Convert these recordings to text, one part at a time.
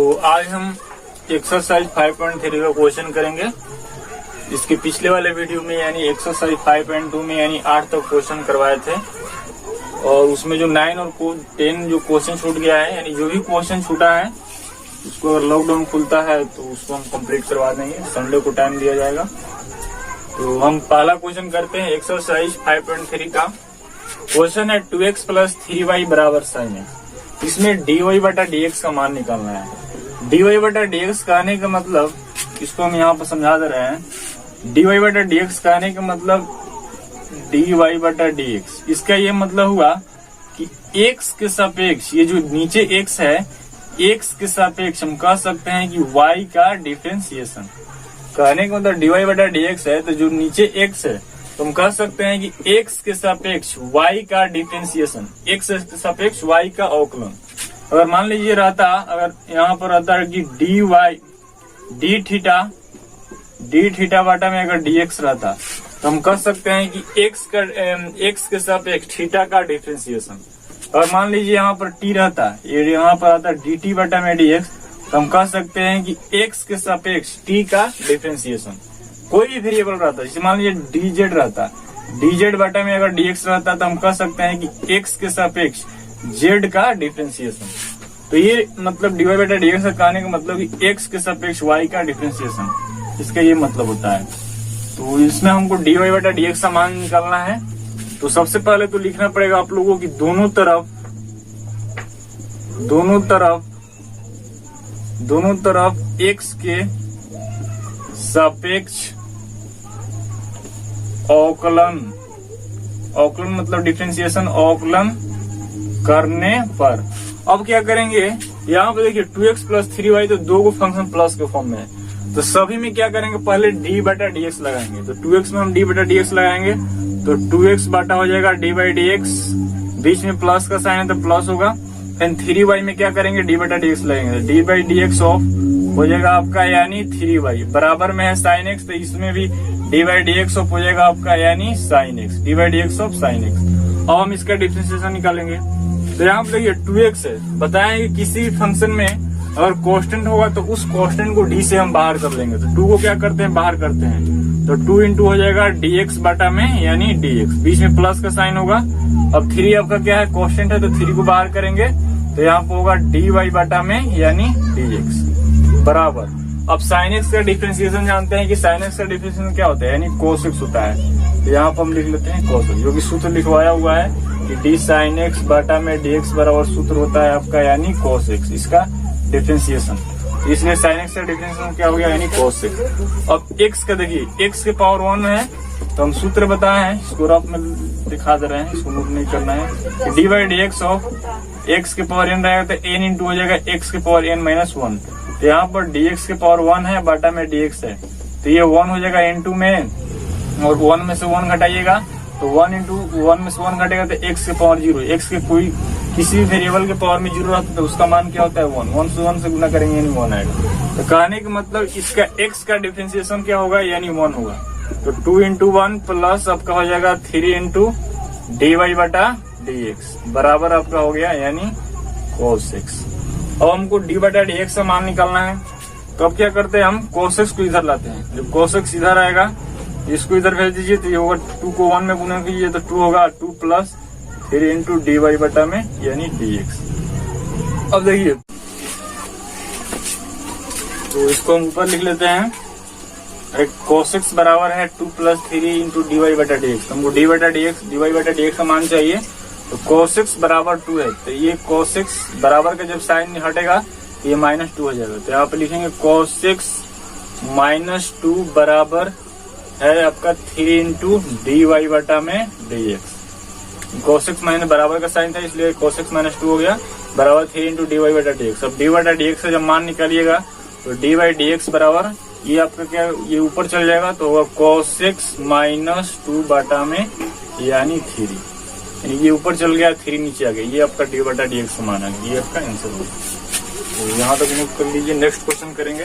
तो आज हम एक्सरसाइज 5.3 का क्वेश्चन करेंगे। इसके पिछले वाले वीडियो में यानी एक्सरसाइज 5.2 में यानी 8 तक क्वेश्चन करवाए थे और उसमें जो 9 और 10 जो क्वेश्चन छूट गया है, यानी जो भी क्वेश्चन छूटा है उसको अगर लॉकडाउन खुलता है तो उसको हम कंप्लीट करवा देंगे। संडे को टाइम दिया जाएगा। तो हम पहला क्वेश्चन करते हैं एक्सरसाइज 5.3 का। क्वेश्चन है 2x + 3y = sin x। इसमें dy बटा dx का मान निकालना है। dy बटा dx कहने का मतलब, इसको हम यहाँ पर समझा दे रहे हैं। dy बटा dx कहने का मतलब dy बटा dx, इसका ये मतलब हुआ कि x के सापेक्ष, ये जो नीचे x है, x के सापेक्ष हम कह सकते हैं कि y का डिफरेंशिएशन। कहने का मतलब dy बटा dx है तो जो नीचे x है तो हम कह सकते हैं कि x के सापेक्ष y का डिफरेंशिएशन, x के सापेक्ष y का अवकलन। अगर मान लीजिए रहता, अगर यहाँ पर रहता है कि d थीटा बटा में अगर dx रहता तो हम कह सकते हैं कि x के सापेक्ष थीटा का डिफरेंशिएशन। और मान लीजिए यहाँ पर t रहता, ये यहाँ पर आता dt बटा में dx, तो हम कह सकते हैं कि x के सापेक्ष t का डिफरेंशिएशन। कोई भी वेरिएबल रहता, जैसे मान लीजिए dz रहता, dz बटा में अगर dx रहता तो हम कह सकते हैं कि x के सापेक्ष z का डिफरेंशिएशन। तो ये मतलब dy बटा dx का कहने का मतलब कि x के सापेक्ष y का डिफरेंशिएशन, इसका ये मतलब होता है। तो इसमें हमको dy बटा dx का मान निकालना है। तो सबसे पहले तो लिखना पड़ेगा आप लोगों की दोनों तरफ x के सापेक्ष अवकलन मतलब डिफरेंशिएशन अवकलन करने पर। अब क्या करेंगे, यहाँ पे देखिए 2x + 3y तो दो को फंक्शन प्लस के फॉर्म में है, तो सभी में क्या करेंगे, पहले d बटा dx लगाएंगे। तो 2x में हम d बटा dx लगाएंगे तो 2x बटा हो जाएगा d बाई dx, बीच में प्लस का साइन है तो प्लस होगा। फिर 3y में क्या करेंगे, d बटा dx लगेंगे, d बाई dx ऑफ हो जाएगा आपका यानी 3y, बराबर में है sin x, तो इसमें भी d बाई dx ऑफ हो जाएगा आपका यानी sin x, d by dx of sin x। अब हम इसका डिफरेंशिएशन निकालेंगे। तो यहाँ पे देखिए 2x है, बताएं कि किसी फंक्शन में अगर कांस्टेंट होगा तो उस कांस्टेंट को d से हम बाहर कर लेंगे। तो 2 को क्या करते हैं, बाहर करते हैं, तो 2 इंटू हो जाएगा dx बटा में यानी dx, बीच में प्लस का साइन होगा। अब 3 आपका क्या है, कांस्टेंट है, तो 3 को बाहर करेंगे तो यहाँ पे होगा dy बटा में यानी dx बराबर। अब sin x का डिफरेंशिएशन जानते हैं कि sin x का डिफरेंशिएशन क्या होता है, यानी cos x होता है। तो यहाँ पर हम लिख लेते हैं cos x, जो कि सूत्र लिखवाया हुआ है कि d sin x बटा में dx बराबर सूत्र होता है आपका यानी cos x, इसका डिफरेंशिएशन। इसलिए sin x का डिफरेंशिएशन क्या हो गया, यानी cos x। अब x का देखिए, x के पावर 1 है तो हम सूत्र बताए हैं, इसको रफ में दिखा दे रहे हैं, इसको नोट नहीं करना है। D by dx of x के पावर n रहेगा तो n इंटू हो जाएगा x के पावर n माइनस 1। तो यहाँ पर dx के पावर 1 है, बटा में dx है, तो ये 1 हो जाएगा n2 में, और 1 में से 1 घटाइएगा तो 1 इंटू 1 में से 1 घटेगा तो x के पावर 0। x के कोई किसी भी वेरिएबल के पावर में 0 रहता है तो उसका मान क्या होता है, 1। 1 से 1 से गुना करेंगे यानी 1 आएगा। तो कहने का मतलब इसका x का डिफरेंशिएशन क्या होगा, यानी 1 होगा। तो 2 इंटू 1 प्लस आपका हो जाएगा 3 इंटू dy बटा dx बराबर आपका हो गया यानी cos x। अब हमको d बटा dx का मान निकालना है। तो अब क्या करते हैं, हम cos x को इधर लाते हैं। जब cos x इधर आएगा इसको इधर भेज दीजिए तो ये होगा 2 को 1 में गुना कीजिए तो 2 होगा 2 प्लस 3 इंटू dy बटा में यानी dx। अब देखिए, तो इसको हम ऊपर लिख लेते हैं, cos x बराबर है 2 + 3 इंटू dy बटा dx। हमको dy बटा dx का मान चाहिए, तो cos x बराबर 2 है, तो ये cos x बराबर का जब साइन हटेगा ये -2 हो जाएगा। तो यहाँ पे लिखेंगे cos x -2 बराबर है आपका 3 इंटू dy बटा में dx। cos x माइनस बराबर का साइन था इसलिए cos x -2 हो गया, बराबर 3 इंटू dy बटा dx। अब dy बटा dx से जब मान निकालिएगा तो dy dx बराबर ये आपका क्या, ये ऊपर चल जाएगा तो होगा cos x -2 बटा में यानी 3, यानी ये ऊपर चल गया, 3 नीचे आ गया, ये आपका dy बटा dx का मान आ गया, ये आपका आंसर होगा। तो यहाँ तक नोट कर लीजिए। नेक्स्ट क्वेश्चन करेंगे।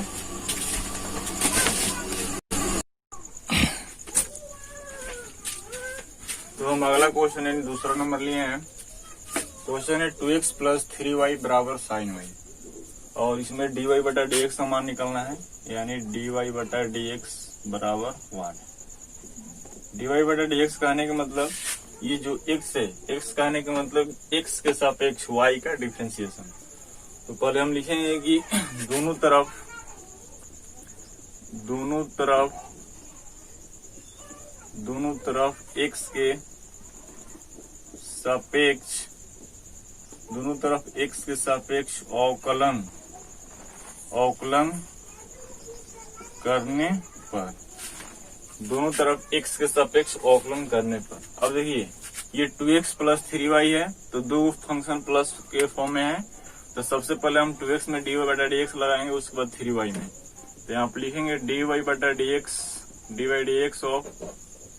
तो हम अगला क्वेश्चन यानी दूसरा नंबर लिए हैं। क्वेश्चन है 2x + 3y = sin y। और इसमें dy बटा dx का मान निकलना है, यानी dy बटा dx बराबर 1। dy बटा dx कहने का मतलब ये जो x है, x कहने का मतलब x के सापेक्ष y का डिफरेंशिएशन। तो पहले हम लिखेंगे कि दोनों तरफ x के सापेक्ष अवकलन करने पर, दोनों तरफ x के सापेक्ष अवकलन करने पर। अब देखिए ये 2x प्लस 3y है, तो दो फंक्शन प्लस के फॉर्म में है, तो सबसे पहले हम 2x में dy बटा dx लगाएंगे, उसके बाद 3y में। तो यहाँ पर लिखेंगे dy बटा dx ऑफ,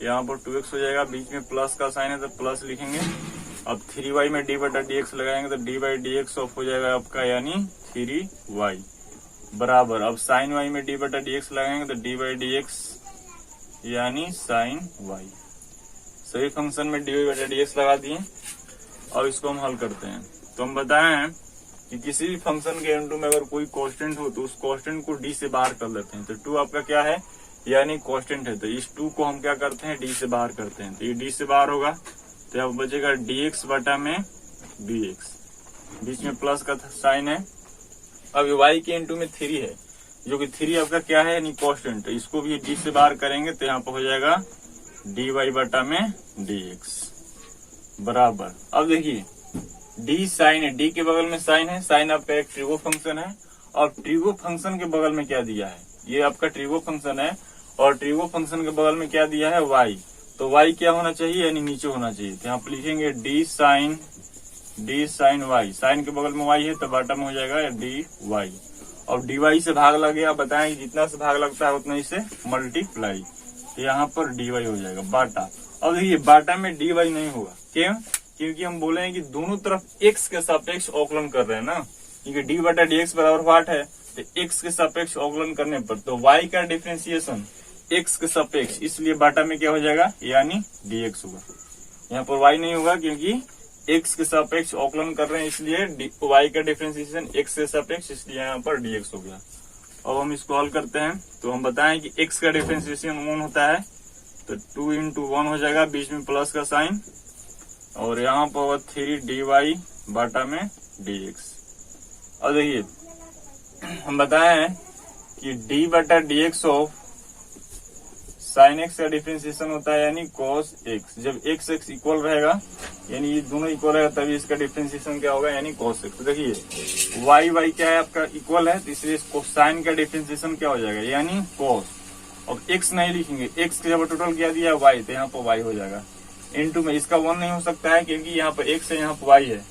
यहाँ पर 2x हो जाएगा, बीच में प्लस का साइन है तो प्लस लिखेंगे। अब 3y में d बटा dx लगाएंगे तो d बाई dx ऑफ हो जाएगा आपका, यानी 3y बराबर। अब साइन y में d बटा dx लगाएंगे तो d बाई dx यानी साइन y। सभी फंक्शन में dy बटा dx लगा दिए और इसको हम हल करते हैं। तो हम बताए हैं कि किसी भी फंक्शन के इनटू में अगर कोई कांस्टेंट हो तो उस कांस्टेंट को d से बाहर कर लेते हैं। तो 2 आपका क्या है, यानी कांस्टेंट है, तो इस 2 को हम क्या करते हैं, d से बाहर करते हैं। तो ये d से बाहर होगा तो अब बचेगा dx बटा में dx, बीच में प्लस का साइन है। अब y के इनटू में 3 है, जो कि 3 आपका क्या है, यानी कांस्टेंट, तो इसको भी d से बाहर करेंगे तो यहाँ पर हो जाएगा dy बटा में dx बराबर। अब देखिए d साइन है, d के बगल में साइन है, साइन आपका एक ट्रिगो फंक्शन है, और ट्रिगो फंक्शन के बगल में क्या दिया है, ये आपका ट्रिगो फंक्शन है, और ट्रिगो फंक्शन के बगल में क्या दिया है, y। तो y क्या होना चाहिए, यानी नीचे होना चाहिए। तो यहाँ पर लिखेंगे d साइन y, साइन के बगल में y है तो बॉटम हो जाएगा dy, और dy से भाग लगे। आप बताएं जितना से भाग लगता है उतना ही से मल्टीप्लाई, तो यहाँ पर dy हो जाएगा बाटा। अब देखिए बाटा में dy नहीं होगा, क्यों, क्योंकि हम बोले हैं कि दोनों तरफ x के सापेक्ष अवकलन कर रहे हैं ना, क्योंकि d बटा dx बराबर व्हाट है, तो x के सापेक्ष अवकलन करने पर तो y का डिफरेंशिएशन x के सापेक्ष, इसलिए बाटा में क्या हो जाएगा, यानी dx होगा। यहाँ पर y नहीं होगा क्योंकि x के सापेक्ष अवकलन कर रहे हैं, इसलिए y का डिफरेंशिएशन x के सापेक्ष, इसलिए यहाँ पर dx हो गया। अब हम इसको हल करते हैं तो हम बताएं कि x का डिफरेंशिएशन 1 होता है, तो 2 into 1 हो जाएगा, बीच में प्लस का साइन, और यहाँ पर होगा 3 dy बाटा में dx। अब देखिए हम बताए हैं कि d बटा dx ऑफ साइन x का डिफरेंशिएशन होता है, यानी cos x। जब x इक्वल रहेगा, यानी ये दोनों इक्वल रहेगा, तभी इसका डिफरेंशिएशन क्या होगा, यानी cos x। तो देखिए y क्या है आपका, इक्वल है, तो इसलिए इसको साइन का डिफरेंशिएशन क्या हो जाएगा, यानी cos। अब x नहीं लिखेंगे, x के जब टोटल क्या दिया है y, तो यहाँ पर y हो जाएगा। इनटू में इसका 1 नहीं हो सकता है क्योंकि यहाँ पर x है, यहाँ पर y है,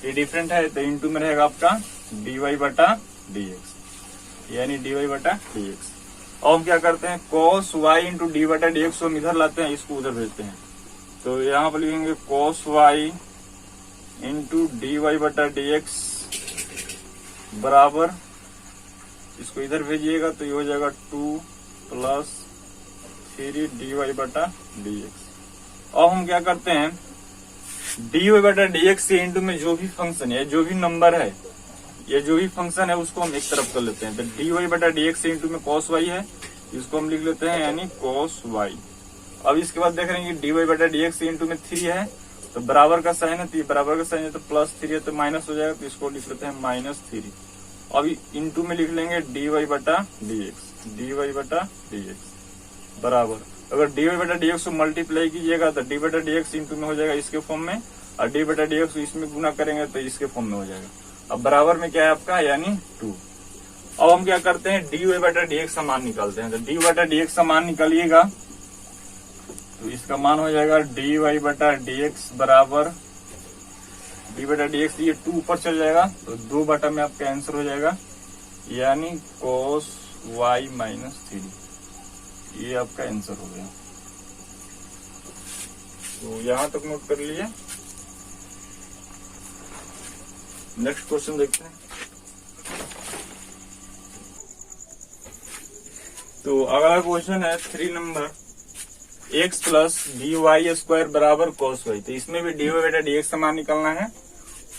ये डिफरेंट है, तो इनटू में रहेगा आपका dy बटा dx, यानी dy बटा dx। और हम क्या करते हैं, cos y इंटू डी बटा dx को हम इधर लाते हैं, इसको उधर भेजते हैं। तो यहाँ पर लिखेंगे cos y इंटू डी बटा dx बराबर, इसको इधर भेजिएगा तो ये हो जाएगा 2 प्लस 3 dy बटा dx। अब हम क्या करते हैं, dy बटा dx से इंटू में जो भी फंक्शन है, जो भी नंबर है, ये जो भी फंक्शन है उसको हम एक तरफ कर लेते हैं। तो dy बटा dx से इंटू में cos y है, इसको हम लिख लेते हैं, यानी cos y। अब इसके बाद देख रहे हैं कि dy बटा dx से इंटू में 3 है, तो बराबर का साइन है, तो ये बराबर का साइन है तो प्लस 3 है तो माइनस हो जाएगा, तो इसको लिख लेते हैं -3। अब इंटू में लिख लेंगे dy बटा dx बराबर, अगर dy बटा dx को मल्टीप्लाई कीजिएगा तो dy बटा dx इंटू में हो जाएगा इसके फॉर्म में, और dy बटा dx को इसमें गुना करेंगे तो इसके फॉर्म में हो जाएगा। अब बराबर में क्या है आपका, यानी 2। अब हम क्या करते हैं, dy बटा dx का मान निकालते हैं। तो dy बटा dx का मान निकालिएगा तो इसका मान हो जाएगा dy बटा dx बराबर, dy बटा dx, ये 2 ऊपर चल जाएगा तो 2 बटा में आपका आंसर हो जाएगा, यानी cos y -3। ये आपका आंसर हो गया। तो यहां तक नोट कर लिए। नेक्स्ट क्वेश्चन देखते हैं। तो अगला क्वेश्चन है 3 number, x plus dy square बराबर cos y। तो इसमें भी dy बटा dx का मान निकालना है,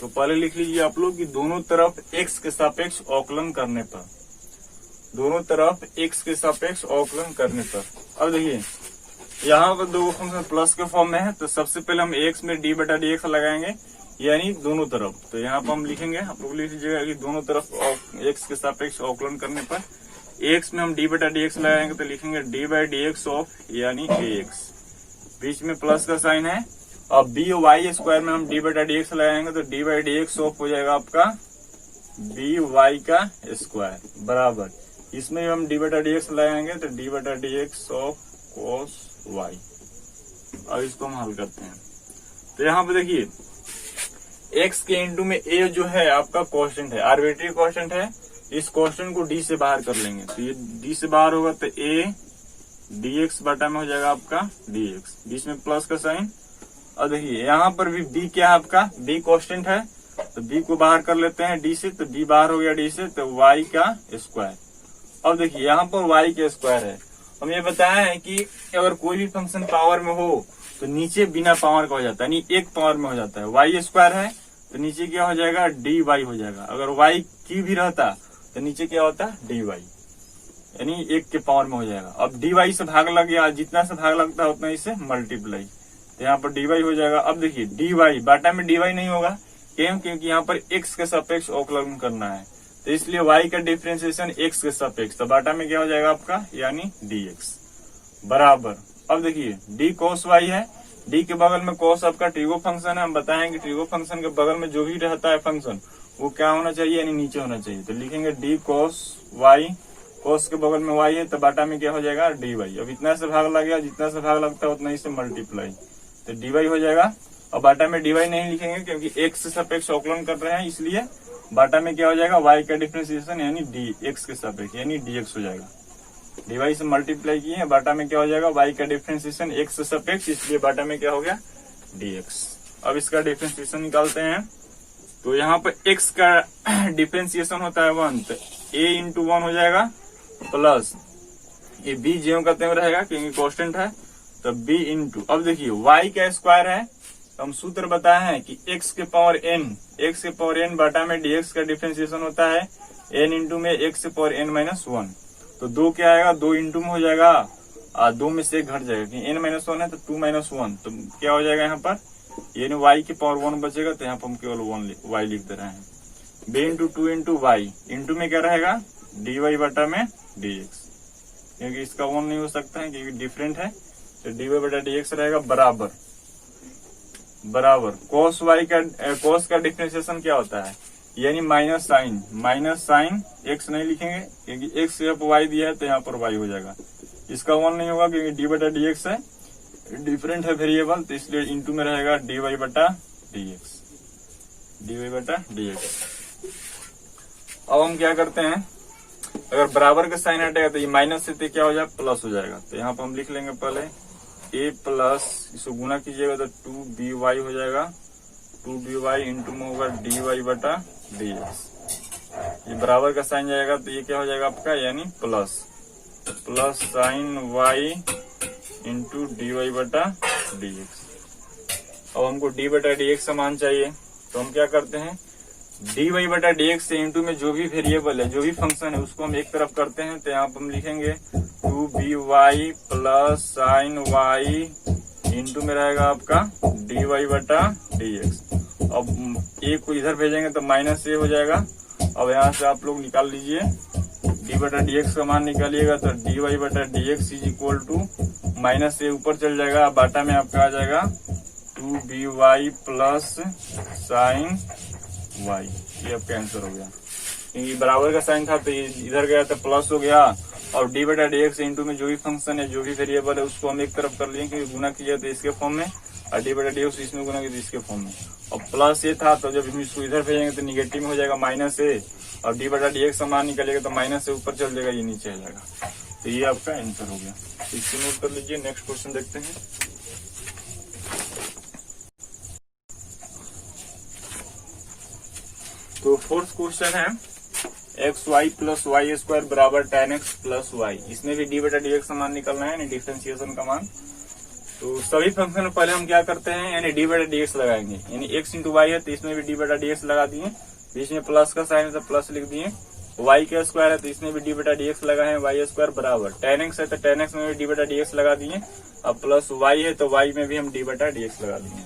तो पहले लिख लीजिए आप लोग कि दोनों तरफ x के सापेक्ष अवकलन करने पर, दोनों तरफ x के सापेक्ष अवकलन करने पर। अब देखिए यहाँ पर दो फंक्शन प्लस के फॉर्म में है, तो सबसे पहले हम x में d बटा डी एक्स लगाएंगे, यानी दोनों तरफ। तो यहाँ पर हम लिखेंगे, आप लोग लिख लीजिएगा कि दोनों तरफ x के सापेक्ष अवकलन करने पर x में हम d बटा डी एक्स लगाएंगे, तो लिखेंगे d by d x of यानी ax, बीच में प्लस का साइन है। अब b वाई स्क्वायर में हम d बटा डी एक्स लगाएंगे, तो d by d x of हो जाएगा आपका b वाई का स्क्वायर बराबर, इसमें हम d बटा डी एक्स लगाएंगे तो d बटा d x of cos y. अब इसको हम हल करते हैं, तो यहाँ पे देखिए x के इंटू में a जो है आपका कांस्टेंट है, आर्बिट्री कांस्टेंट है, इस कांस्टेंट को d से बाहर कर लेंगे, तो ये d से बाहर होगा तो a dx बटा में हो जाएगा आपका dx, बीच में प्लस का साइन। अब देखिए यहाँ पर भी b क्या है आपका, b कांस्टेंट है, तो b को बाहर कर लेते हैं d से, तो b बाहर हो गया d से, तो y का स्क्वायर। अब देखिए यहाँ पर y का स्क्वायर है, हम ये बताया है कि अगर कोई भी फंक्शन पावर में हो तो नीचे बिना पावर का हो जाता है, यानी एक पावर में हो जाता है। वाई स्क्वायर है तो नीचे क्या हो जाएगा, डी वाई हो जाएगा। अगर वाई की भी रहता तो नीचे क्या होता, डी वाई, यानी एक के पावर में हो जाएगा। अब डी वाई से भाग लग गया, जितना से भाग लगता है उतना इससे मल्टीप्लाई, तो यहाँ पर डी वाई हो जाएगा। अब देखिए डी वाई बाटा में डी वाई नहीं होगा, क्यों, क्योंकि यहाँ पर एक्स के सापेक्ष अवकलन करना है, तो इसलिए y का डिफरेंशिएशन x के सापेक्ष, तो बाटा में क्या हो जाएगा आपका, यानी dx बराबर। अब देखिए d cos y है, d के बगल में cos आपका ट्रिगो फंक्शन है, हम बताएंगे ट्रिगो फंक्शन के बगल में जो भी रहता है फंक्शन वो क्या होना चाहिए, यानी नीचे होना चाहिए, तो लिखेंगे d cos y, cos के बगल में y है तो बाटा में क्या हो जाएगा, dy। अब इतना से भाग लग गया, जितना से भाग लगता है उतना ही से मल्टीप्लाई, तो dy हो जाएगा। अब बाटा में dy नहीं लिखेंगे क्योंकि x से सापेक्ष अवकलन कर रहे हैं, इसलिए बाटा में क्या हो जाएगा, y का डिफरेंशिएशन यानी dx के सापेक्ष यानी dx हो जाएगा। dy से मल्टीप्लाई किए, बाटा में क्या हो जाएगा, y का डिफरेंशिएशन x से सापेक्ष, इसलिए बाटा में क्या हो गया, dx। अब इसका डिफरेंशिएशन निकालते हैं, तो यहाँ पर x का डिफरेंशिएशन होता है 1, तो a इंटू 1 हो जाएगा प्लस ये b ज्यों का त्यों रहेगा क्योंकि कांस्टेंट है, तो b इंटू, अब देखिए y का स्क्वायर है, हम सूत्र बताए हैं कि x के पावर n बाटा में dx का डिफरेंशिएशन होता है n इंटू में x के पावर n माइनस 1, तो 2 क्या आएगा, 2 इंटू में हो जाएगा, 2 में से 1 घट जाएगा कि n माइनस 1 है तो 2 माइनस 1, तो क्या हो जाएगा यहाँ पर, यानी y के पावर 1 बचेगा, तो यहाँ पर हम केवल y लिख दे रहे हैं। b into 2 into y, into में क्या रहेगा, dy बटा में dx, क्योंकि इसका 1 नहीं हो सकता है क्योंकि डिफरेंट है, तो dy बटा dx रहेगा बराबर cos का डिफरेंशिएशन क्या होता है, यानी माइनस साइन x नहीं लिखेंगे क्योंकि x यहाँ पर y दिया है तो यहाँ पर y हो जाएगा, इसका 1 नहीं होगा क्योंकि d बटा dx है, डिफरेंट है वेरिएबल, तो इसलिए इंटू में रहेगा dy बटा dx। अब हम क्या करते हैं, अगर बराबर का साइन हटेगा तो ये माइनस से क्या हो जाएगा, प्लस हो जाएगा, तो यहाँ पर हम लिख लेंगे पहले a प्लस, इसको गुना कीजिएगा तो 2by हो जाएगा, 2by इंटू में होगा dy बटा dx, ये बराबर का साइन जाएगा तो ये क्या हो जाएगा आपका, यानी plus sign y into dy बटा dx। अब हमको d बटा dx का मान चाहिए, तो हम क्या करते हैं, dy बटा dx से इंटू में जो भी वेरिएबल है, जो भी फंक्शन है उसको हम एक तरफ करते हैं, तो यहाँ पर हम लिखेंगे 2by plus sign y into में रहेगा आपका dy बटा dx। अब a को इधर भेजेंगे तो माइनस a हो जाएगा। अब यहाँ से आप लोग निकाल लीजिए, d बटा dx का मान निकालिएगा तो dy बटा dx is equal to minus a ऊपर चल जाएगा, बाटा में आपका आ जाएगा 2by प्लस साइन y, ये आपका आंसर हो गया, क्योंकि बराबर का साइन था तो ये इधर गया तो प्लस हो गया, और d बटा dx इंटू में जो भी फंक्शन है, जो भी वेरिएबल है उसको हम एक तरफ कर लिए क्योंकि गुना किया तो इसके फॉर्म में, और d बटा dx इसमें गुना किया तो इसके फॉर्म में। और प्लस ये था तो जब हम इसको इधर भेजेंगे तो निगेटिव में हो जाएगा माइनस a, और d बटा dx का मान निकलेगा तो माइनस से ऊपर चल जाएगा, ये नीचे आ जाएगा, तो ये आपका आंसर हो गया। तो इसको नोट कर लीजिए, नेक्स्ट क्वेश्चन देखते हैं। तो फोर्थ क्वेश्चन है x y plus y square बराबर tan x प्लस वाई, इसमें भी d बटा dx का मान निकलना है, डिफरेंशिएशन का मान। तो सभी फंक्शन में पहले हम क्या करते हैं, यानी डी बटा डी एक्स लगाएंगे, यानी एक्स इंटू वाई है तो इसमें भी डी बटा डी एक्स लगा दिए, बीच में प्लस का साइन है तो प्लस लिख दिए, वाई का स्क्वायर है तो इसमें भी डी बटा डी एक्स लगा है, वाई स्क्वायर बराबर टेन एक्स है तो टेन एक्स में भी डी बटा डी एक्स लगा दिए, अब प्लस वाई है तो वाई में भी हम डी बटा डी एक्स लगा दिए।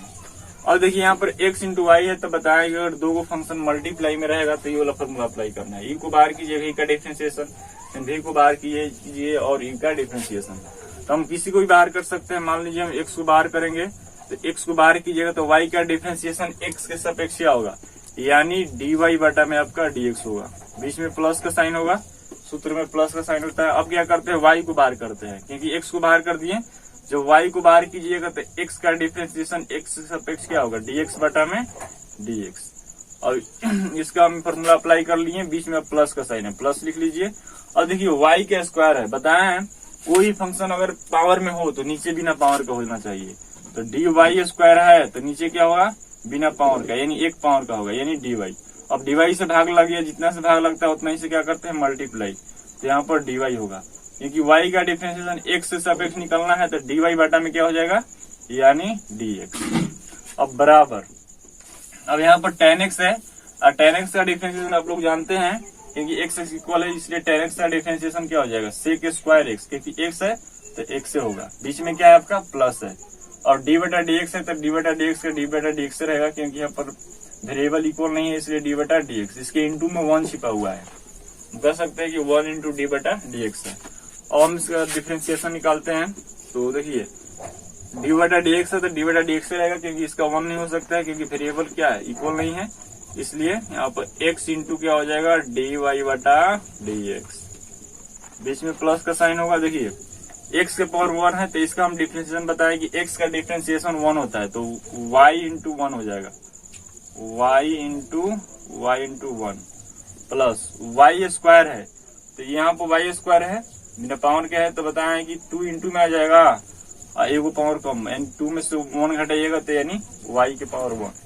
और देखिए यहाँ पर एक्स इंटू वाई है तो बताएंगे अगर दो को फंक्शन मल्टीप्लाई में रहेगा तो ये वाला फॉर्मूला अप्लाई करना है, ई को बाहर कीजिए भी का डिफ्रेंशिएशन, भी को बाहर कीजिए और ई का डिफ्रेंशिएशन। तो हम किसी को भी बाहर कर सकते हैं, मान लीजिए हम एक्स को बाहर करेंगे तो एक्स को बाहर कीजिएगा तो वाई का डिफ्रेंशिएशन एक्स के सापेक्ष क्या होगा, यानी डी वाई बटा में आपका डी एक्स होगा, बीच में प्लस का साइन होगा, सूत्र में प्लस का साइन होता है। अब क्या करते हैं, वाई को बाहर करते हैं, क्योंकि एक्स को बाहर कर दिए, जब वाई को बाहर कीजिएगा तो एक्स का डिफ्रेंशिएशन एक्स के सापेक्ष क्या होगा, डी एक्स बटा में डी एक्स। और इसका हम फॉर्मूला अप्लाई कर लिए, बीच में प्लस का साइन है, प्लस लिख लीजिए। और देखिए वाई का स्क्वायर है, बताया है कोई फंक्शन अगर पावर में हो तो नीचे बिना पावर का होना चाहिए, तो डी वाई स्क्वायर है तो नीचे क्या होगा, बिना पावर का, यानी एक पावर का होगा, यानी डी वाई। अब डी वाई से भाग लग गया, जितना से भाग लगता है उतना ही से क्या करते हैं मल्टीप्लाई, तो यहाँ पर डी वाई होगा, क्योंकि वाई का डिफरेंशिएशन एक्स से सापेक्ष निकलना है तो डी वाई बटा में क्या हो जाएगा, यानी डी एक्स। अब बराबर, अब यहाँ पर टेन एक्स है और टेन एक्स का डिफरेंशिएशन आप लोग जानते हैं, क्योंकि एक्स इक्वल है इसलिए टेन एक्स का डिफरेंशिएशन क्या हो जाएगा, सेक स्क्वायर एक्स, क्योंकि एक्स है तो एक्स से होगा, बीच में क्या है आपका प्लस है, और डी बटा डी एक्स है तो डी बटा डी एक्स का डी बटा डी एक्स से रहेगा, क्योंकि यहाँ पर वेरिएबल इक्वल नहीं है इसलिए डी बटा डी एक्स, इसके इंटू में 1 छिपा हुआ है, कह सकते हैं कि 1 इंटू डी बटा डी एक्स है। और हम इसका डिफरेंशिएशन निकालते हैं, तो देखिए डी बटा डी एक्स है तो डी बटा डी एक्स से रहेगा, क्योंकि इसका 1 नहीं हो सकता है, क्योंकि वेरिएबल क्या है, इक्वल नहीं है, इसलिए यहाँ पर एक्स इंटू क्या हो जाएगा, डी वाई बटा डी एक्स, बीच में प्लस का साइन होगा। देखिए एक्स के पावर 1 है तो इसका हम डिफरेंशिएशन बताएं कि एक्स का डिफरेंशिएशन 1 होता है, तो वाई इंटू 1 हो जाएगा, y into 1 plus y square है तो यहाँ पर वाई स्क्वायर है बिना पावर के है, तो बताएं कि 2 इंटू में आ जाएगा, एक पावर कम, यानी 2 में से 1 घटाइएगा तो यानी वाई के पावर 1,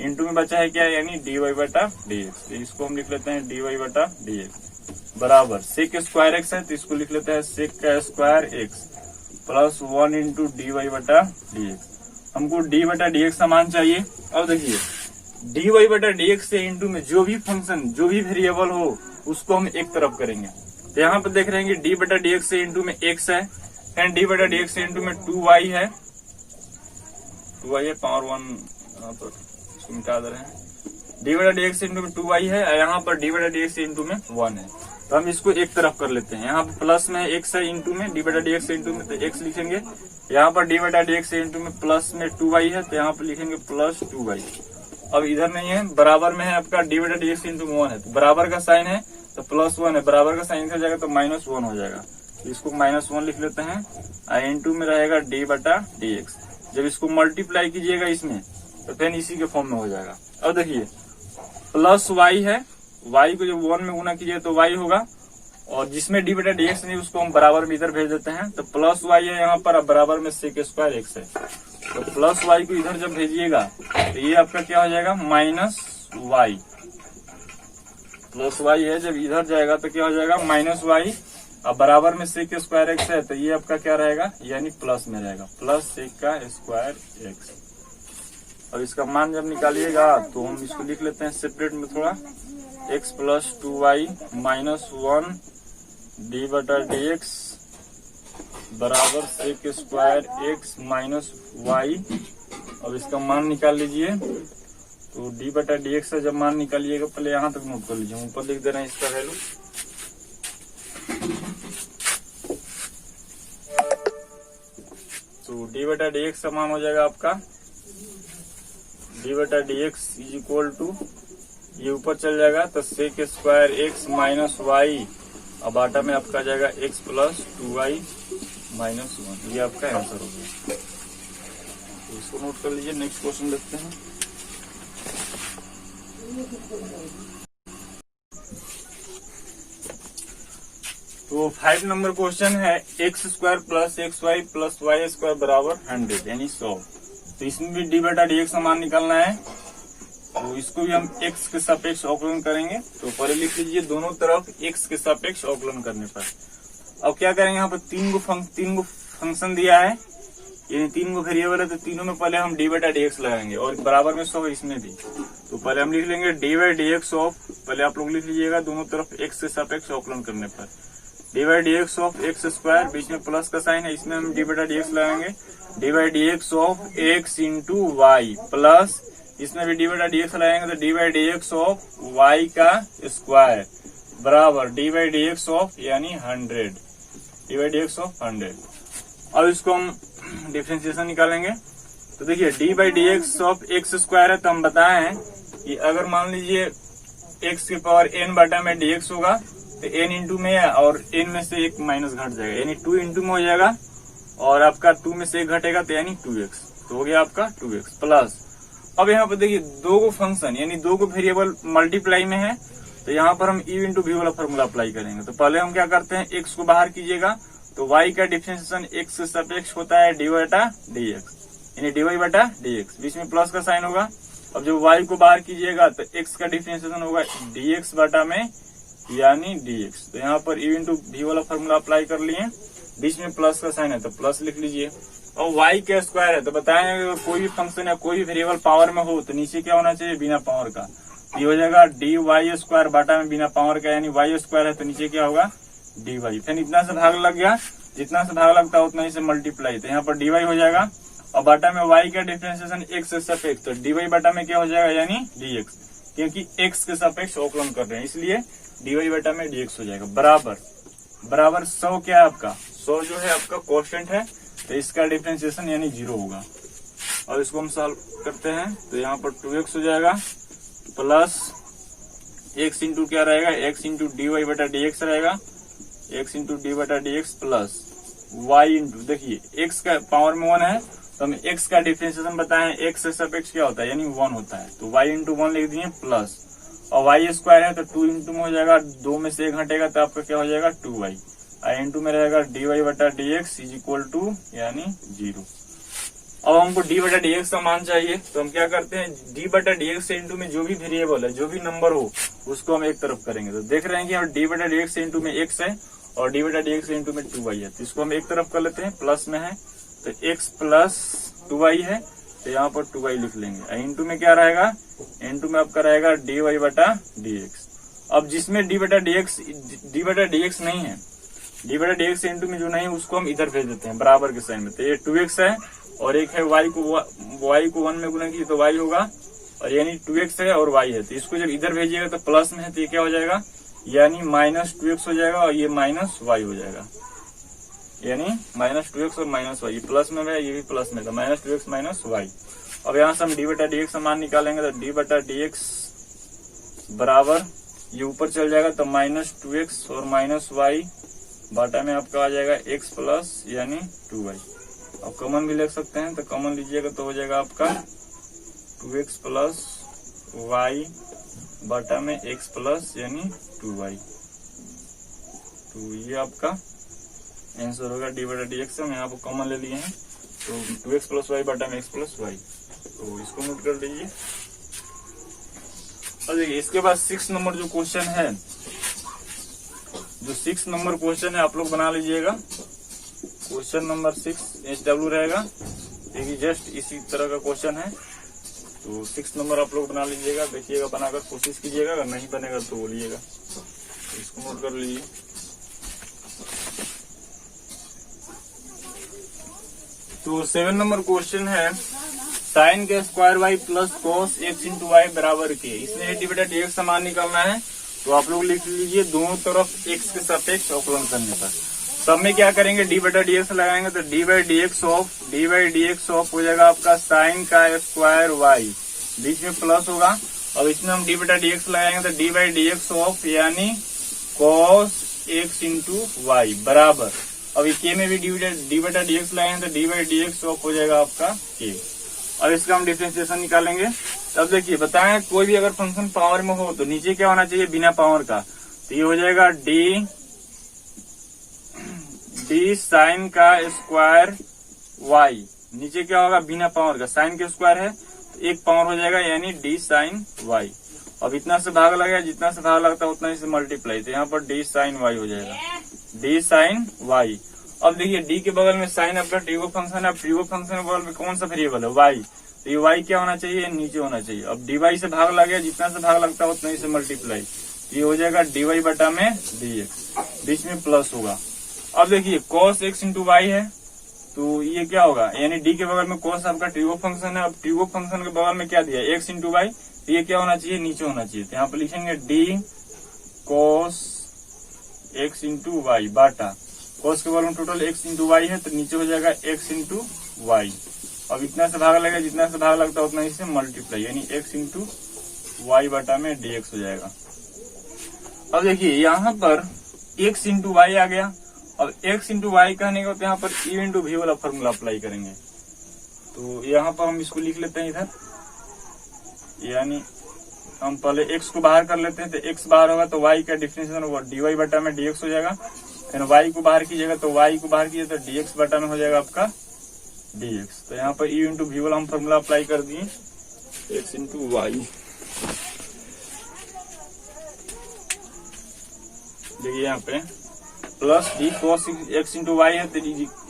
इंटू में बचा है क्या, यानी डी वाई बटा डी एक्स, तो इसको हम लिख लेते हैं डी वाई बटा डी एक्स बराबर सेक स्क्वायर एक्स है तो इसको लिख लेते हैं सेक का square x plus 1 into d y बटा डी एक्स। हमको डी बटा डी एक्स का मान चाहिए। अब देखिए डी वाई बटा डी एक्स से इंटू में जो भी फंक्शन जो भी वेरिएबल हो उसको हम एक तरफ करेंगे, तो यहाँ पर देख रहे हैं कि डी बटा डी एक्स से इंटू में एक्स है, एंड डी बटा डी एक्स से इंटू में 2y है, 2y है पावर 1, यहाँ पर इसको मिटा दे रहे हैं, डी बटा डी एक्स से इंटू में 2y है, यहाँ पर डी बटा डी एक्स से इंटू में 1 है, तो हम इसको एक तरफ कर लेते हैं। यहाँ पर प्लस में x है इंटू में डी बटा डी एक्स से इंटू में, तो x लिखेंगे, यहाँ पर डी बटा डी एक्स से इंटू में प्लस में 2y है तो यहाँ पर लिखेंगे प्लस 2y। अब इधर नहीं है, बराबर में है आपका डी बटा डी एक्स इंटू में 1 है, तो बराबर का साइन है तो प्लस 1 है, बराबर का साइन हो जाएगा तो माइनस 1 हो जाएगा, इसको माइनस 1 लिख लेते हैं, इंटू में रहेगा डी बटा डी एक्स। जब इसको मल्टीप्लाई कीजिएगा इसमें तो फिर इसी के फॉर्म में हो जाएगा। अब देखिए प्लस वाई है, वाई को जब 1 में गुना कीजिए तो वाई होगा, और जिसमें डी बटा डी एक्स नहीं उसको हम बराबर में इधर भेज देते हैं, तो प्लस वाई है यहाँ पर, अब बराबर में सेक स्क्वायर एक्स है, तो प्लस वाई को इधर जब भेजिएगा तो ये आपका क्या हो जाएगा माइनस वाई, प्लस वाई है जब इधर जाएगा तो क्या हो जाएगा माइनस वाई, अब बराबर में सेक स्क्वायर एक्स है तो ये आपका क्या रहेगा, यानी प्लस में रहेगा, प्लस सेक का स्क्वायर एक्स। अब इसका मान जब निकालिएगा तो हम इसको लिख लेते हैं सेपरेट में थोड़ा, x plus 2y minus 1 d बटा डी एक्स बराबर sec square x minus y. अब इसका मान निकाल लीजिए, तो डी बटा डी एक्स जब मान निकालिएगा पहले यहाँ तक नोट कर लीजिए, ऊपर लिख दे रहे हैं इसका वैल्यू, तो डी बटा डी एक्स का मान हो जाएगा आपका डी बटा d x is equal to, ये ऊपर चल जाएगा तो sec square x minus y, अब आटा में आपका जाएगा एक्स प्लस 2y माइनस 1, ये आपका आंसर हो गया। तो इसको नोट कर लीजिए, नेक्स्ट क्वेश्चन देखते हैं। तो 5 नंबर क्वेश्चन है x square plus x y plus y square बराबर 100 यानी 100। तो इसमें भी डी बटा डी एक्स का मान निकालना है, तो इसको भी हम x के सापेक्ष अवकलन करेंगे। तो पहले लिख लीजिए दोनों तरफ x के सापेक्ष अवकलन करने पर। अब क्या करेंगे, यहाँ पर तीन गो फंक्शन दिया है, यानी 3 को वेरिएबल है तो तीनों में पहले हम डी बटा डी एक्स लगाएंगे और बराबर में 100 इसमें भी। तो पहले हम लिख लेंगे D by d x of, पहले आप लोग लिख लीजिएगा दोनों तरफ एक्स के सापेक्ष अवकलन करने पर, d by d x of x square, बीच में प्लस का साइन है, इसमें हम डी बटा डी एक्स लगाएंगे, d by d x of x into y plus, इसमें भी डी बटा डी एक्स लगाएंगे तो d by d x of y का स्क्वायर बराबर d by d x of यानी 100, d by d x of 100। अब इसको हम डिफरेंशिएशन निकालेंगे। तो देखिए D by d x of x square है, तो हम बताए हैं कि अगर मान लीजिए एक्स की पावर n बटा में डी एक्स होगा तो n इंटू में है और n में से एक माइनस घट जाएगा यानी 2 इंटू में हो जाएगा और आपका 2 में से एक घटेगा तो यानी 2x, तो हो गया आपका 2x प्लस। अब यहाँ पर देखिए दो को फंक्शन यानी दो को वेरिएबल मल्टीप्लाई में है तो यहाँ पर हम u इंटू वी वाला फॉर्मूला अप्लाई करेंगे। तो पहले हम क्या करते हैं, x को बाहर कीजिएगा तो y का डिफरेंशिएशन x के सापेक्ष होता है dy बटा dx यानी dy बटा dx, बीच में प्लस का साइन होगा। अब जब y को बाहर कीजिएगा तो x का डिफरेंशिएशन होगा dx बटा में यानी dx। तो यहाँ पर u इंटू वी वाला फॉर्मूला अप्लाई कर लिए, बीच में प्लस का साइन है तो प्लस लिख लीजिए। और y का स्क्वायर है तो बताएं अगर कोई भी फंक्शन या कोई भी वेरिएबल पावर में हो तो नीचे क्या होना चाहिए, बिना पावर का। ये हो जाएगा डी वाई स्क्वायर बटा में बिना पावर का यानी वाई स्क्वायर है तो नीचे क्या होगा डी वाई। फिर इतना से भाग लग गया, जितना से भाग लगता है उतना ही से मल्टीप्लाई, तो यहाँ पर डी वाई हो जाएगा और बटा में वाई का डिफरेंशिएशन एक्स के सापेक्ष, तो डी वाई बटा में क्या हो जाएगा यानी डी एक्स, क्योंकि एक्स के सापेक्ष अवकलन कर रहे हैं इसलिए डी वाई बटा में डी एक्स हो जाएगा बराबर बराबर 100 क्या है आपका 100 जो है आपका कोएफिशिएंट है तो इसका डिफरेंशिएशन यानी 0 होगा। और इसको हम सॉल्व करते हैं तो यहाँ पर 2x हो जाएगा प्लस x इंटू क्या रहेगा, x इंटू डी वाई बटा डी एक्स रहेगा, x इंटू डी बटा d x plus y into, देखिए x का पावर में 1 है तो हम x का डिफरेंशिएशन बताए x से सापेक्ष क्या होता है यानी 1 होता है, तो y इंटू 1 लिख दिए प्लस, और y स्क्वायर है तो 2 इंटू में हो जाएगा, 2 में से 1 घटेगा तो आपका क्या हो जाएगा 2y, इंटू में रहेगा डी वाई बटा d x is equal to यानी 0। अब हमको डी बटा डी एक्स का मान चाहिए तो हम क्या करते हैं, डी बटा डी एक्स से इंटू में जो भी वेरिएबल है जो भी नंबर हो उसको हम एक तरफ करेंगे। तो देख रहे हैं कि डी बटा डी एक्स से इंटू में x है और डी बटा डी एक्स से इंटू में 2y है, तो इसको हम एक तरफ कर लेते हैं, प्लस में है तो x प्लस 2y है तो यहाँ पर 2y लिख लेंगे, इंटू में क्या रहेगा, इंटू में आपका रहेगा डी वाई बटा डी एक्स। अब जिसमें डी बटा डी एक्स नहीं है, डी बटा डी एक्स इंटू में जो नहीं है उसको हम इधर भेज देते हैं बराबर के साइन में, तो ये 2x है और एक है y को 1 में गुणा कीजिए तो y होगा और यानी 2x है और y है, तो इसको जब इधर भेजिएगा तो प्लस में है तो ये क्या हो जाएगा यानी माइनस 2x हो जाएगा और ये माइनस y हो जाएगा, यानी माइनस 2x और माइनस y, प्लस में है ये भी प्लस में था, माइनस 2x माइनस y। अब यहाँ से हम डी बटा डी एक्स मान निकालेंगे तो डी बटा डी एक्स बराबर ये ऊपर चल जाएगा तो माइनस 2x और माइनस y बटा में आपका आ जाएगा x प्लस यानी 2y। अब कॉमन भी ले सकते हैं तो कॉमन लीजिएगा तो हो जाएगा आपका 2x प्लस y बटा में x प्लस यानी 2y। तो ये आपका आंसर होगा डी बटा डी एक्स। हम यहाँ पर कॉमन ले लिए हैं तो 2x प्लस y बटा में x प्लस y, तो इसको नोट कर लीजिए। और देखिए इसके बाद 6 नंबर जो क्वेश्चन है, जो 6 नंबर क्वेश्चन है आप लोग बना लीजिएगा। क्वेश्चन नंबर 6 SW रहेगा, देखिए जस्ट इसी तरह का क्वेश्चन है, तो 6 नंबर आप लोग बना लीजिएगा, देखिएगा बनाकर कोशिश कीजिएगा, अगर नहीं बनेगा तो बोलिएगा। तो इसको नोट कर लीजिए। तो 7 नंबर क्वेश्चन है साइन के square y plus cos x into y बराबर के, इसमें डी बटा डी एक्स का मान निकालना है। तो आप लोग लिख लीजिए दोनों तरफ x के सापेक्ष अवकलन करने पर। सब में क्या करेंगे, डी बटा डी एक्स लगाएंगे तो d by d x of हो जाएगा आपका साइन का स्क्वायर वाई, बीच में प्लस होगा। अब इसमें हम डी बटा डी एक्स लगाएंगे तो d by d x of यानी कॉस एक्स इंटू वाई बराबर, अब के में भी डी बटा डी एक्स लगाएंगे तो d by d x of हो जाएगा आपका के। अब इसका हम डिफरेंशिएशन निकालेंगे। तब देखिए बताएं कोई भी अगर फंक्शन पावर में हो तो नीचे क्या होना चाहिए, बिना पावर का, तो ये हो जाएगा डी साइन का स्क्वायर वाई, नीचे क्या होगा बिना पावर का, साइन के स्क्वायर है तो एक पावर हो जाएगा यानी डी साइन वाई। अब इतना से भाग लगेगा, जितना से भाग लगता है उतना ही से मल्टीप्लाई, तो यहाँ पर डी साइन वाई हो जाएगा, डी साइन वाई। अब देखिए डी के बगल में साइन आपका ट्रिगो फंक्शन है, ट्रिगो फंक्शन के बगल में कौन सा वेरिएबल है, वाई, तो ये वाई क्या होना चाहिए, नीचे होना चाहिए। अब डी से भाग लगे, जितना से भाग लगता है उतना ही से मल्टीप्लाई, ये हो जाएगा डी वाई बटा में डी एक्स, बीच में प्लस होगा। अब देखिए कॉस एक्स इंटू वाई है, तो ये क्या होगा, यानी डी के बगल में कॉस आपका ट्रिगो फंक्शन है, अब ट्रिगो फंक्शन के बगल में क्या दिया, एक्स इंटू वाई, तो ये क्या होना चाहिए, नीचे होना चाहिए। तो यहाँ पर लिखेंगे d cos x into y बाटा, कॉस के बगल में टोटल एक्स इंटू वाई है, तो नीचे हो जाएगा एक्स इंटू वाई। अब इतना से भाग लगेगा, जितना से भाग लगता है उतना इससे मल्टीप्लाई, यानी एक्स इंटू वाई बटा में डी एक्स हो जाएगा। अब देखिए यहाँ पर एक्स इंटू वाई आ गया। अब एक्स इंटू वाई कहने का तो यहाँ पर ई इंटू वी वाला फॉर्मूला अप्लाई करेंगे, तो यहाँ पर हम इसको लिख लेते हैं इधर, यानी हम पहले एक्स को बाहर कर लेते हैं, तो एक्स बाहर होगा तो वाई का डिफरेंशिएशन होगा डी वाई बटा में डी एक्स हो जाएगा। फिर वाई को बाहर कीजिएगा तो वाई को बाहर कीजिए तो डी एक्स बटा में हो जाएगा आपका डी एक्स। तो यहाँ पर ई इंटू वी वाला हम फॉर्मूला अप्लाई कर दिए, एक्स इंटू वाई। देखिए यहाँ पे plus d cos x into y है, तो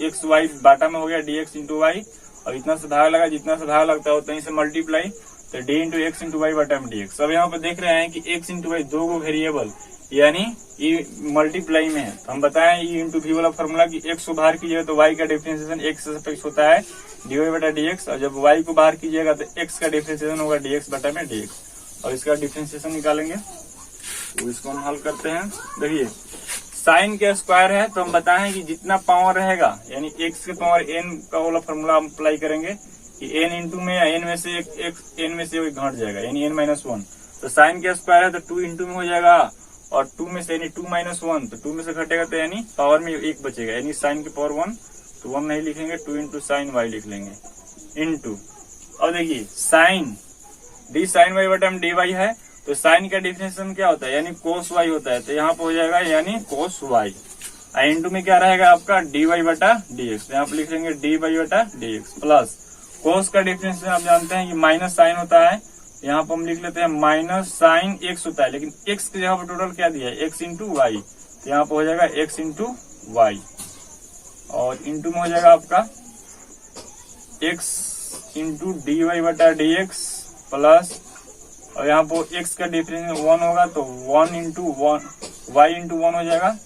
एक्स वाई बाटा में हो गया डी एक्स इंटू वाई। और इतना से भाग लगा, जितना से भाग लगता है उतना ही से मल्टीप्लाई, तो d into x into y बटा में डी एक्स। अब यहाँ पे देख रहे हैं कि एक्स इंटू वाई दो गो वेरिएबल यानी ये मल्टीप्लाई में है, तो हम बताएं ई इंटू वी वाला फॉर्मूला की एक्स को बाहर कीजिएगा तो वाई का डिफरेंशिएशन एक्स से सापेक्ष होता है डी वाई बटा डी एक्स, और जब वाई को बाहर कीजिएगा तो एक्स का डिफरेंशिएशन होगा डी एक्स बटा में डी एक्स। और इसका डिफरेंशिएशन निकालेंगे, तो इसको हम हल करते हैं। देखिए साइन के स्क्वायर है, तो हम बताएं कि जितना पावर रहेगा यानी एक्स के पावर एन का वाला फॉर्मूला हम अप्लाई करेंगे कि एन इंटू में या एन में से एन में से घट जाएगा, यानी एन माइनस वन। तो साइन के स्क्वायर है तो टू इंटू में हो जाएगा, और टू में से यानी टू माइनस वन, तो टू में से घटेगा तो यानी पावर में एक बचेगा, यानी साइन की पावर वन, तो वन नहीं लिखेंगे, टू इंटू साइन वाई लिख लेंगे इंटू। और देखिए साइन डी साइन वाई बटा में डी वाई है, तो साइन का डिफरेंशिएशन क्या होता है, यानी कोस वाई होता है, तो यहाँ पे हो जाएगा यानी कोस वाई। इंटू में क्या रहेगा आपका डी वाई बटा डी एक्स, यहाँ पे लिख लेंगे डी वाई बटा डी एक्स प्लस कोस का डिफरेंशिएशन आप जानते हैं कि माइनस साइन होता है, यहाँ पर हम लिख लेते हैं माइनस साइन एक्स होता है, लेकिन एक्स के जगह पर टोटल क्या दिया है, एक्स इंटू वाई, तो यहाँ पर हो जाएगा एक्स इंटू वाई। और इंटू में हो जाएगा आपका एक्स इंटू डी वाई बटा डी एक्स प्लस, और यहाँ पर एक्स का डिफरेंस वन होगा तो one into one y into one हो जाएगा,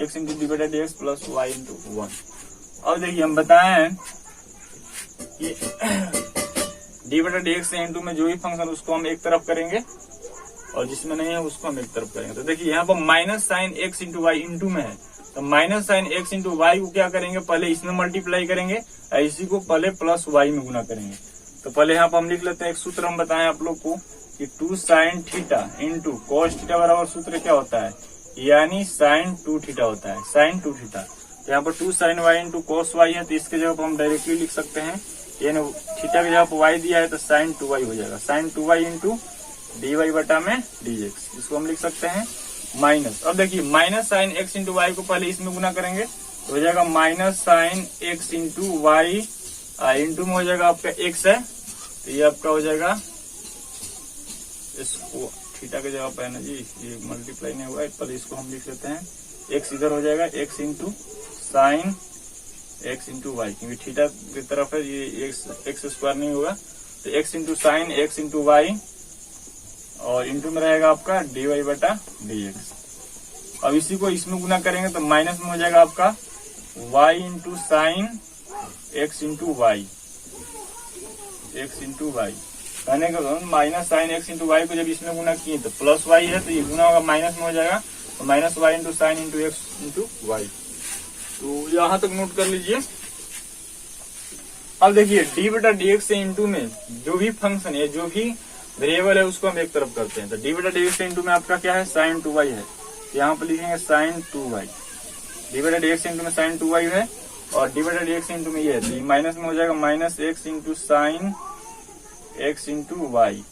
एक्स इंटू डी बटा d x plus y into one. और देखिए हम बताएं कि डी बटा डी एक्स से इंटू में जो भी फंक्शन उसको हम एक तरफ करेंगे और जिसमें नहीं है उसको हम एक तरफ करेंगे। तो देखिए यहाँ पर minus sine x into y into में है, तो minus sine x into y को क्या करेंगे, पहले इसमें मल्टीप्लाई करेंगे, इसी को पहले प्लस वाई में गुना करेंगे। तो पहले यहाँ पर हम लिख लेते हैं एक सूत्र, हम बताएं आप लोग को कि two sine theta into cos theta बराबर सूत्र क्या होता है, यानी साइन टू थीटा होता है, साइन टू थीटा। तो यहाँ पर two sine y into cos y है, तो इसके जगह पर हम डायरेक्टली लिख सकते हैं, यानी थीटा की जगह पर वाई दिया है तो साइन टू वाई हो जाएगा, sine two y into d y बटा में डी एक्स, इसको हम लिख सकते हैं माइनस। अब देखिए minus sine x into y को पहले इसमें गुना करेंगे तो हो जाएगा minus sine x into y, into में हो जाएगा आपका एक्स है, तो ये आपका हो जाएगा, इसको थीटा की जगह पर है ना जी, ये मल्टीप्लाई नहीं हुआ है, पहले इसको हम लिख लेते हैं, एक्स इधर हो जाएगा x into sine x into y, क्योंकि थीटा की तरफ है ये एक्स स्क्वायर नहीं होगा, तो x into sine x into y, और इंटू में रहेगा आपका डी वाई बटा डी एक्स। अब इसी को इसमें गुना करेंगे तो माइनस में हो जाएगा आपका y into sine x into y, x into y कहने का minus sine x into y को जब इसमें गुना किए तो प्लस वाई है, तो ये गुना होगा माइनस में हो जाएगा, तो minus y into sine into x into y. तो यहां तक नोट कर लीजिए। अब देखिए डी बटा डी एक्स से इंटू में जो भी फंक्शन है, जो भी वेरिएबल है उसको हम एक तरफ करते हैं, तो डी बटा डी एक्स से इंटू में आपका क्या है, साइन टू वाई है, यहाँ पर लिखेंगे साइन टू वाई, डी बटा डी एक्स इंटू में साइन टू वाई है, और डी बटा डी एक्स इंटू में ये है, तो माइनस में हो जाएगा minus x into sine x into y,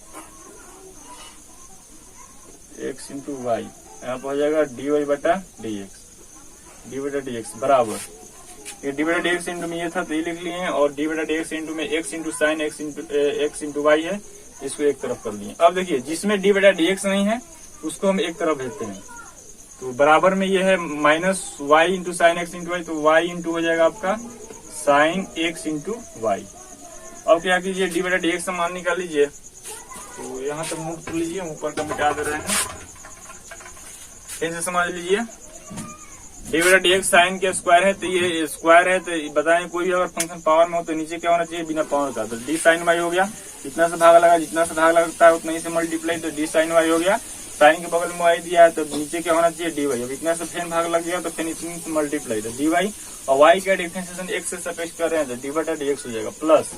x into y, यहाँ पर हो जाएगा डी वाई बटा डी एक्स, डी बटा डी एक्स बराबर, ये डी बटा डी एक्स इंटू में ये था तो ये लिख लिए, और डी बटा डी एक्स इंटू में x into sine x into y है, इसको एक तरफ कर लिए। अब देखिए जिसमें डी बटा डी एक्स नहीं है उसको हम एक तरफ भेजते हैं, तो बराबर में ये है minus y into sine x into y, तो वाई इंटू हो जाएगा आपका साइन एक्स इंटू वाई। अब क्या कीजिए, डी बटा डी एक्स का मान निकाल लीजिए। तो यहाँ तक मूव कर लीजिए, ऊपर का मिटा दे रहे हैं, फिर से समझ लीजिए। डी बटा डी एक्स साइन के स्क्वायर है, तो ये स्क्वायर है, तो बताएं कोई भी अगर फंक्शन पावर में हो तो नीचे क्या होना चाहिए, बिना पावर का। तो डी साइन वाई हो गया, इतना से भाग लगा, जितना से भाग लगता है उतना ही से मल्टीप्लाई, तो डी साइन वाई हो गया। साइन के बगल में वाई दिया है, तो नीचे क्या होना चाहिए, डी वाई। अब इतना से फैन भाग लग गया, तो फिर इतनी से मल्टीप्लाई, तो डी वाई और वाई का डिफरेंशिएशन एक्स से सापेक्ष कर रहे हैं, तो डी बटा डी एक्स हो जाएगा। प्लस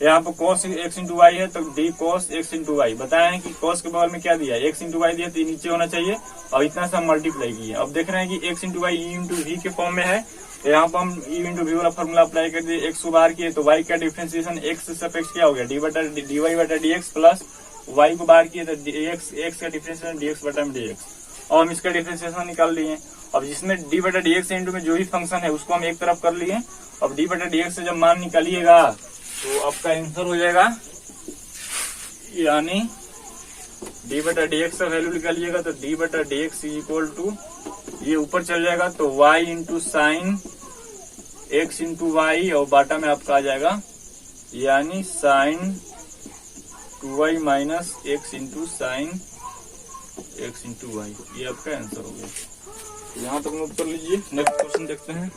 यहाँ पर कॉस एक्स इंटू वाई है, तो d cos x into y. बताया कि कॉस के बगल में क्या दिया है, एक्स इंटू वाई दिया, तो ये नीचे होना चाहिए, और इतना से हम मल्टीप्लाई किए। अब देख रहे हैं कि x into y e into v के फॉर्म में है, तो यहाँ पर हम ई इंटू वी वाला फॉर्मूला अप्लाई कर दिए, एक्स को बाहर किए, तो वाई का डिफरेंशिएशन एक्स से सापेक्ष क्या हो गया, डी बटा डी वाई बटा डी एक्स, प्लस वाई को बाहर किए, तो एक्स का डिफरेंशिएशन डी एक्स बटा डी एक्स, और हम इसका डिफरेंशिएशन निकाल लिए। अब जिसमें डी बटा डी एक्स इंटू में जो भी फंक्शन है उसको हम एक तरफ कर लिए। अब डी बटा डी एक्स से जब मान निकालिएगा तो आपका आंसर हो जाएगा, यानी डी बटा डी एक्स का वैल्यू निकालिएगा, तो डी बटा d x is equal to, ये ऊपर चल जाएगा, तो y into sine x into y, और बाटा में आपका आ जाएगा यानी sine 2y minus x into sine x into y. ये आपका आंसर हो गया। यहाँ तक नोट कर लीजिए। नेक्स्ट क्वेश्चन देखते हैं।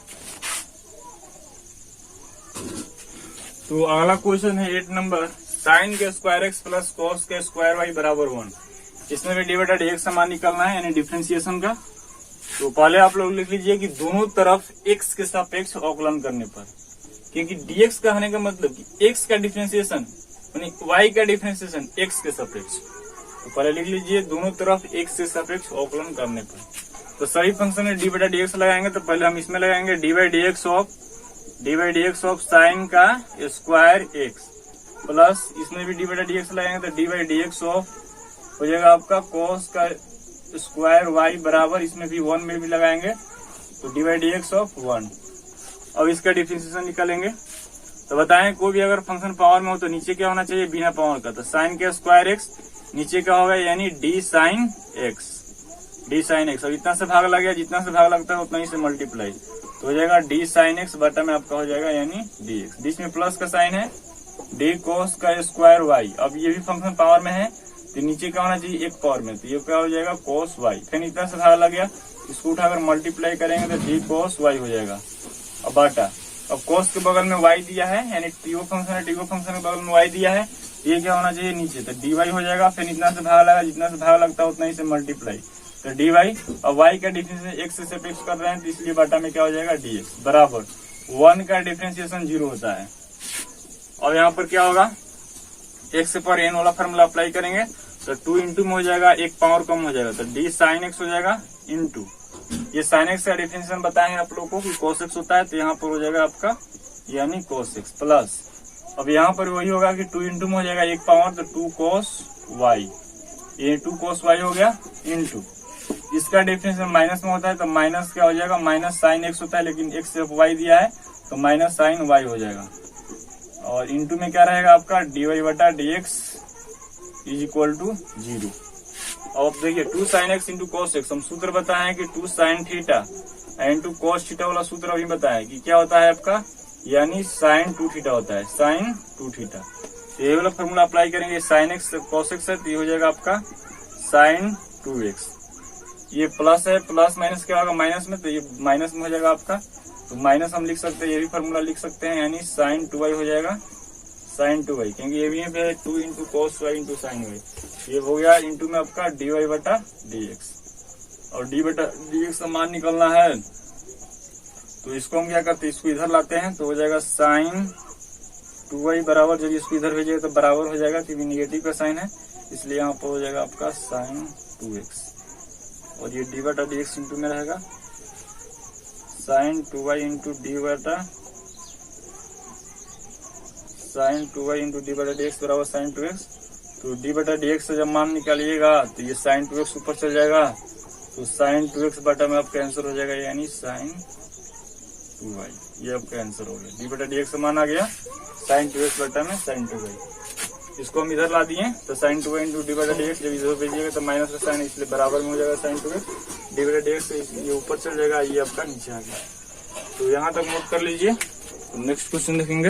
तो अगला क्वेश्चन है 8 नंबर, साइन के स्क्वायर एक्स प्लस कॉस के स्क्वायर वाई बराबर 1। इसमें भी डी बटा डी एक्स का मान निकालना है, यानी डिफरेंशिएशन का। तो पहले आप लोग लिख लीजिए कि दोनों तरफ एक्स के सापेक्ष अवकलन करने पर, क्योंकि डीएक्स का होने का मतलब कि एक्स का डिफरेंशिएशन यानी वाई का डिफरेंशिएशन एक्स के सापेक्ष। तो पहले लिख लीजिए दोनों तरफ एक्स के सापेक्ष अवकलन करने पर। तो सभी फंक्शन में डी बटा डी एक्स लगाएंगे, तो पहले हम इसमें लगाएंगे d by d x of sine का स्क्वायर एक्स, प्लस इसमें भी डी बटा डी एक्स लगाएंगे, तो d by d x of हो जाएगा आपका कॉस का स्क्वायर वाई बराबर, इसमें भी 1 में भी लगाएंगे, तो d by d x of 1। अब इसका डिफरेंशिएशन निकालेंगे। तो बताएं कोई भी अगर फंक्शन पावर में हो तो नीचे क्या होना चाहिए, बिना पावर का। तो साइन के स्क्वायर एक्स नीचे क्या होगा, यानी डी साइन एक्स। अब इतना से भाग लग गया, जितना से भाग लगता है उतना ही से मल्टीप्लाई, तो हो जाएगा डी साइन एक्स बटा में आपका हो जाएगा यानी डी एक्स। बीच में प्लस का साइन है, डी कोस का स्क्वायर वाई। अब ये भी फंक्शन पावर में है, तो नीचे क्या होना चाहिए, एक पावर में, तो ये क्या हो जाएगा कोस वाई। फिर इतना से भाग लग गया, इसको उठाकर मल्टीप्लाई करेंगे तो डी कोस वाई हो जाएगा। अब बाटा, अब कोस के बगल में वाई दिया है, यानी टीओ फंक्शन है, टीओ फंक्शन के बगल में वाई दिया है, ये क्या होना चाहिए नीचे, तो डी वाई हो जाएगा। फिर इतना से भाग लगा, जितना से भाग लगता है उतना ही से मल्टीप्लाई, तो डी वाई। और वाई का डिफरेंशिएशन एक्स से सापेक्ष कर रहे हैं, तो इसलिए बाटा में क्या हो जाएगा डी एक्स बराबर 1 का डिफरेंशिएशन 0 होता है। और यहाँ पर क्या होगा, एक्स पर एन वाला फॉर्मूला अप्लाई करेंगे, तो 2 इंटू में हो जाएगा, एक पावर कम हो जाएगा, तो डी साइन एक्स हो जाएगा इंटू, ये साइन एक्स का डिफरेंशिएशन बताए हैं आप लोगों को कि कोस एक्स होता है, तो यहाँ पर हो जाएगा आपका यानी कोस एक्स प्लस। अब यहाँ पर वही होगा कि 2 इंटू में हो जाएगा एक पावर, तो 2 कोस वाई, ये 2 कोस वाई हो गया इंटू, इसका डिफरेंशिएशन माइनस में होता है, तो माइनस क्या हो जाएगा, माइनस साइन एक्स होता है, लेकिन एक्स से वाई दिया है तो माइनस साइन वाई हो जाएगा। और इंटू में क्या रहेगा आपका डी वाई बटा d x is equal to 0। अब देखिए 2 sine x into cos x, हम सूत्र बताए कि 2 sine theta into cos theta वाला सूत्र अभी बताया कि क्या होता है आपका, यानी साइन 2 थीटा होता है, साइन 2 थीटा। तो ये वाला फॉर्मूला अप्लाई करेंगे, साइन एक्स कॉस एक्स है, तो ये हो जाएगा आपका साइन 2x। ये प्लस है, प्लस माइनस क्या होगा माइनस में, तो ये माइनस में हो जाएगा आपका, तो माइनस हम लिख सकते हैं, ये भी फॉर्मूला लिख सकते हैं, यानी साइन 2y हो जाएगा, साइन 2y, क्योंकि ये भी है 2 into cos y into sine y. ये हो गया इंटू में आपका डी वाई बटा डी एक्स, और डी बटा डी एक्स का मान निकलना है, तो इसको हम क्या करते हैं, इसको इधर लाते हैं, तो हो जाएगा साइन 2y बराबर, जब इसको इधर भेजिएगा तो बराबर हो जाएगा, क्योंकि निगेटिव का साइन है, इसलिए यहाँ पर हो जाएगा आपका साइन 2x, और ये डी बटा डी एक्स इंटू में रहेगा साइन 2y इंटू डी बटा साइन 2y इंटू डी बटा डी एक्स बराबर साइन 2x। तो डी बटा डी एक्स से जब मान निकालिएगा तो ये साइन 2x ऊपर चल जाएगा, तो साइन 2x बटा में आपका आंसर हो जाएगा यानी साइन 2y। ये आपका आंसर हो गया, डी बटा डी एक्स का मान आ गया साइन 2x बटा में साइन 2y। इसको हम इधर ला दिए तो sine 2 into d by d x, जब इधर भेजिएगा तो माइनस का साइन इसलिए बराबर में हो जाएगा sine 2 d by d x, ये ऊपर चल जाएगा, ये आपका नीचे आ गया। तो यहाँ तक नोट कर लीजिए। तो नेक्स्ट क्वेश्चन देखेंगे।